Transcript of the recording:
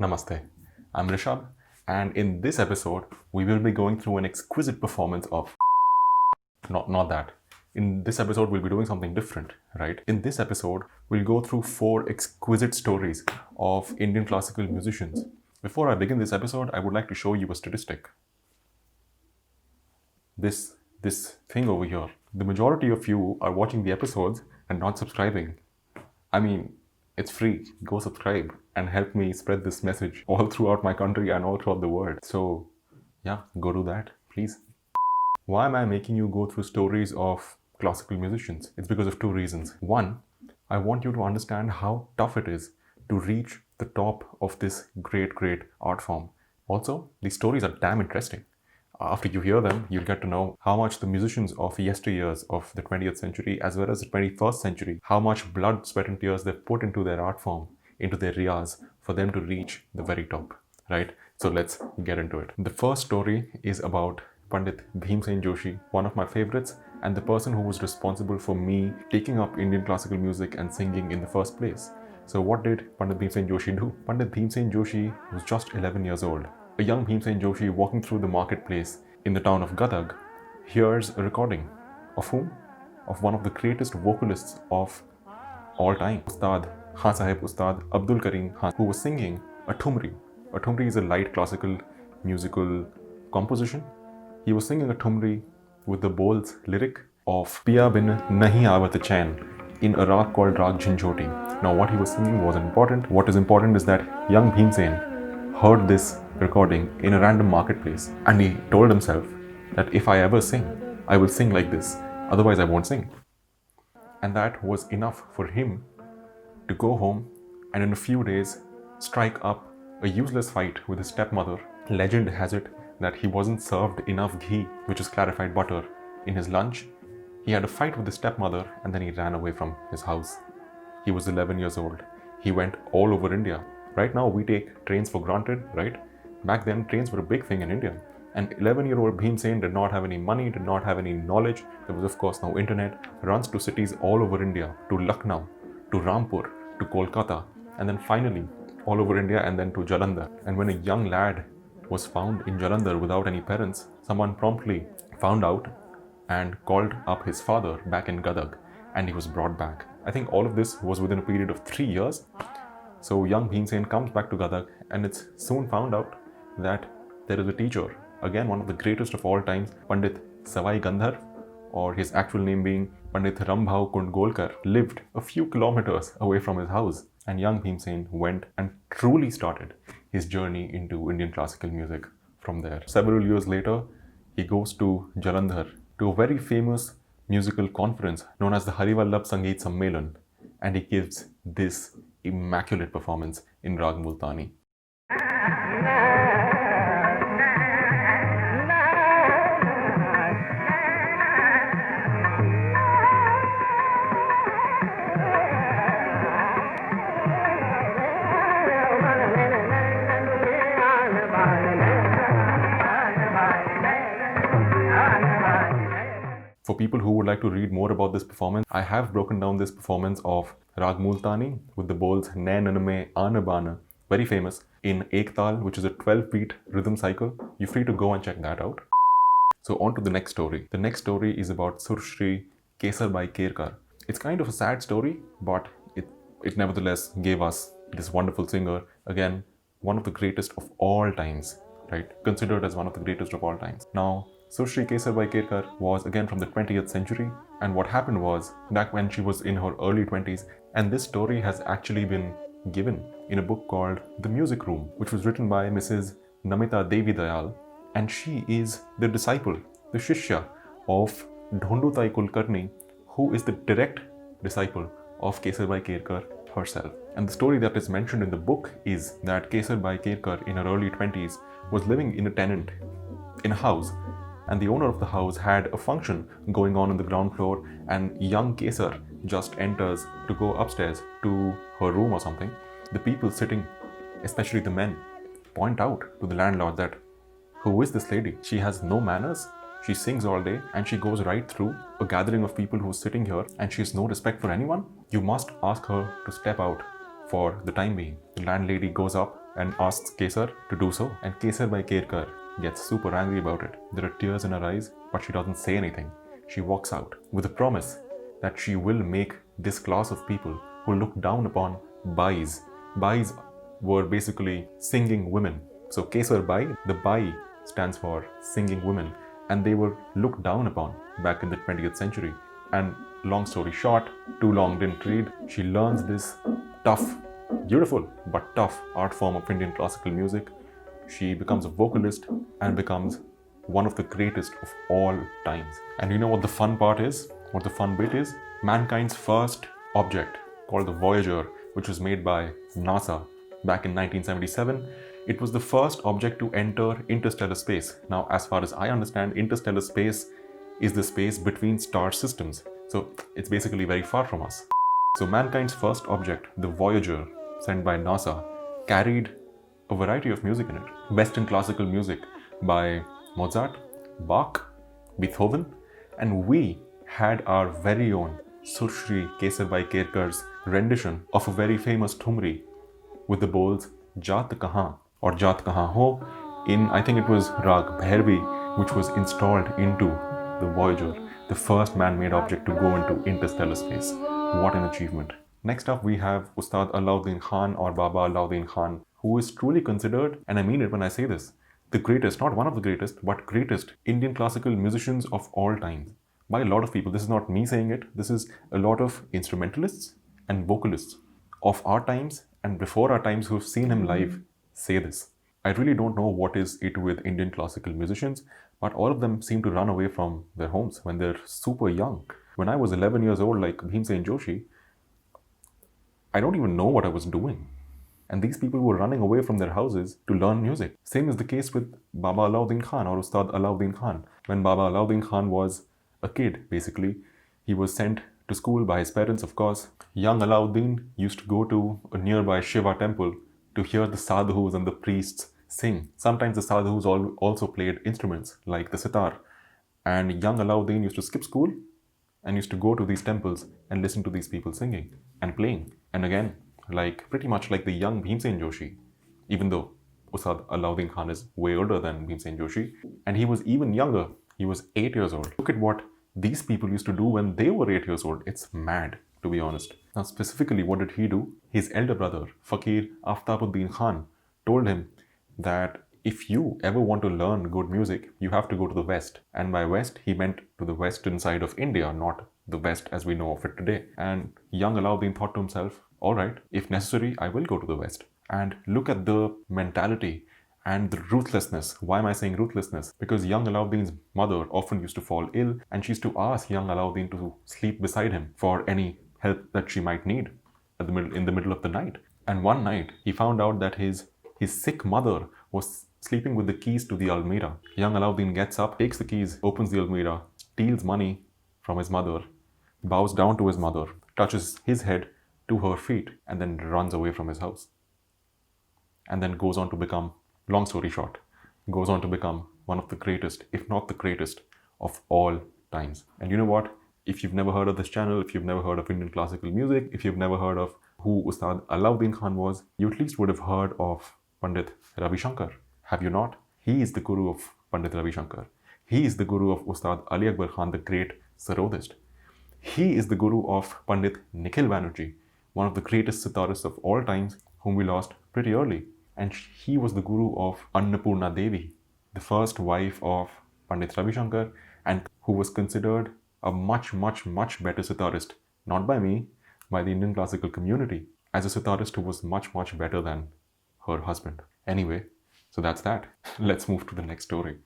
Namaste, I'm Rishabh, and in this episode, we will be going through an exquisite performance of. Not that. In this episode, we'll be doing something different, right? In this episode, we'll go through 4 exquisite stories of Indian classical musicians. Before I begin this episode, I would like to show you a statistic. This thing over here. The majority of you are watching the episodes and not subscribing. I mean, it's free. Go subscribe and help me spread this message all throughout my country and all throughout the world. So, yeah, go do that, please. Why am I making you go through stories of classical musicians? It's because of 2 reasons. One, I want you to understand how tough it is to reach the top of this great art form. Also, these stories are damn interesting. After you hear them, you'll get to know how much the musicians of yesteryears of the 20th century as well as the 21st century, how much blood, sweat and tears they've put into their art form, into their riyaz, for them to reach the very top, right? So let's get into it. The first story is about Pandit Bhimsen Joshi, one of my favorites and the person who was responsible for me taking up Indian classical music and singing in the first place. So what did Pandit Bhimsen Joshi do? Pandit Bhimsen Joshi was just 11 years old. A young Bhimsen Joshi walking through the marketplace in the town of Gadag hears a recording of whom? Of one of the greatest vocalists of all time, Ustad Khan Sahib Ustad Abdul Karim Khan, who was singing a thumri. A thumri is a light classical musical composition. He was singing a thumri with the Bol's lyric of Piya bin nahi avat chain in a rag called Rag Jhinjhoti. Now what he was singing wasn't important. What is important is that young Bhimsen heard this recording in a random marketplace and he told himself that if I ever sing, I will sing like this, otherwise I won't sing. And that was enough for him to go home and in a few days strike up a useless fight with his stepmother. Legend has it that he wasn't served enough ghee, which is clarified butter, in his lunch. He had a fight with his stepmother and then he ran away from his house. He was 11 years old. He went all over India. Right now we take trains for granted, right? Back then trains were a big thing in India. And 11-year-old Bhimsen did not have any money, did not have any knowledge. There was of course no internet. Runs to cities all over India, to Lucknow, to Rampur, to Kolkata, and then finally all over India and then to Jalandhar. And when a young lad was found in Jalandhar without any parents, someone promptly found out and called up his father back in Gadag and he was brought back. I think all of this was within a period of 3 years. So young Bhimsen comes back to Gadag and it's soon found out that there is a teacher, again one of the greatest of all times, Pandit Savai Gandhar, or his actual name being Pandit Rambhau Kundgolkar, lived a few kilometers away from his house. And young Bhimsen went and truly started his journey into Indian classical music from there. Several years later, he goes to Jalandhar to a very famous musical conference known as the Harivallabh Sangeet Sammelan, and he gives this immaculate performance in Rag Multani. For people who would like to read more about this performance, I have broken down this performance of Rag Multani with the Bol's Nain Anme Anabana, very famous, in Ek Tal, which is a 12-beat rhythm cycle. You're free to go and check that out. So on to the next story. The next story is about Surshri Kesarbai Kerkar. It's kind of a sad story, but it nevertheless gave us this wonderful singer, again, one of the greatest of all times, right? Considered as one of the greatest of all times. Now, Surshri Kesarbai Kerkar was again from the 20th century, and what happened was back when she was in her early 20s, and this story has actually been given in a book called The Music Room, which was written by Mrs. Namita Devi Dayal, and she is the disciple, the shishya of Dhondutai Kulkarni, who is the direct disciple of Kesarbai Kerkar herself. And the story that is mentioned in the book is that Kesarbai Kerkar in her early 20s was living in a tenant in a house, and the owner of the house had a function going on the ground floor, and young Kesar just enters to go upstairs to her room or something. The people sitting, especially the men, point out to the landlord that, who is this lady? She has no manners, she sings all day, and she goes right through a gathering of people who's sitting here, and she has no respect for anyone. You must ask her to step out for the time being. The landlady goes up and asks Kesar to do so. And Kesarbai Kerkar gets super angry about it. There are tears in her eyes, but she doesn't say anything. She walks out with a promise that she will make this class of people who look down upon bais. Bais were basically singing women. So Kesarbai, the bai stands for singing women, and they were looked down upon back in the 20th century. And long story short, too long didn't read, she learns this tough, beautiful but tough art form of Indian classical music. She becomes a vocalist and becomes one of the greatest of all times. And you know what the fun part is? What the fun bit is? Mankind's first object, called the Voyager, which was made by NASA back in 1977. It was the first object to enter interstellar space. Now, as far as I understand, interstellar space is the space between star systems. So it's basically very far from us. So mankind's first object, the Voyager, sent by NASA, carried a variety of music in it. Western classical music by Mozart, Bach, Beethoven, and we had our very own Surshri Kesarbai Kerkar's rendition of a very famous thumri with the bowls Jaat Kahan or Jaat Kahan Ho in, I think it was Rag Bhairavi, which was installed into the Voyager, the first man-made object to go into interstellar space. What an achievement. Next up we have Ustad Alauddin Khan or Baba Alauddin Khan, who is truly considered, and I mean it when I say this, the greatest, not one of the greatest, but greatest Indian classical musicians of all time. By a lot of people. This is not me saying it. This is a lot of instrumentalists and vocalists of our times and before our times who've seen him live say this. I really don't know what is it with Indian classical musicians, but all of them seem to run away from their homes when they're super young. When I was 11 years old, like Bhimsen Joshi, I don't even know what I was doing. And these people were running away from their houses to learn music. Same is the case with Baba Alauddin Khan or Ustad Alauddin Khan. When Baba Alauddin Khan was a kid, basically, he was sent to school by his parents, of course. Young Alauddin used to go to a nearby Shiva temple to hear the sadhus and the priests sing. Sometimes the sadhus also played instruments like the sitar. And young Alauddin used to skip school and used to go to these temples and listen to these people singing and playing. And again, pretty much like the young Bhimsen Joshi, even though Ustad Alauddin Khan is way older than Bhimsen Joshi, and he was even younger. He was 8 years old. Look at what these people used to do when they were 8 years old. It's mad, to be honest. Now, specifically, what did he do? His elder brother, Fakir Aftabuddin Khan, told him that if you ever want to learn good music, you have to go to the West. And by West, he meant to the western side of India, not the West as we know of it today. And young Alauddin thought to himself, all right, if necessary, I will go to the West. And look at the mentality and the ruthlessness. Why am I saying ruthlessness? Because young Alauddin's mother often used to fall ill and she used to ask young Alauddin to sleep beside him for any help that she might need in the middle of the night. And one night, he found out that his sick mother was sleeping with the keys to the almirah. Young Alauddin gets up, takes the keys, opens the almirah, steals money from his mother, bows down to his mother, touches his head to her feet, and then runs away from his house. And then goes on to become, long story short, goes on to become one of the greatest, if not the greatest, of all times. And you know what? If you've never heard of this channel, if you've never heard of Indian classical music, if you've never heard of who Ustad Alauddin Khan was, you at least would have heard of Pandit Ravi Shankar. Have you not? He is the guru of Pandit Ravi Shankar. He is the guru of Ustad Ali Akbar Khan, the great sarodist. He is the guru of Pandit Nikhil Banerjee, one of the greatest sitarists of all times, whom we lost pretty early. And he was the guru of Annapurna Devi, the first wife of Pandit Ravi Shankar, and who was considered a much, much, much better sitarist, not by me, by the Indian classical community, as a sitarist who was much, much better than her husband. Anyway, so that's that. Let's move to the next story.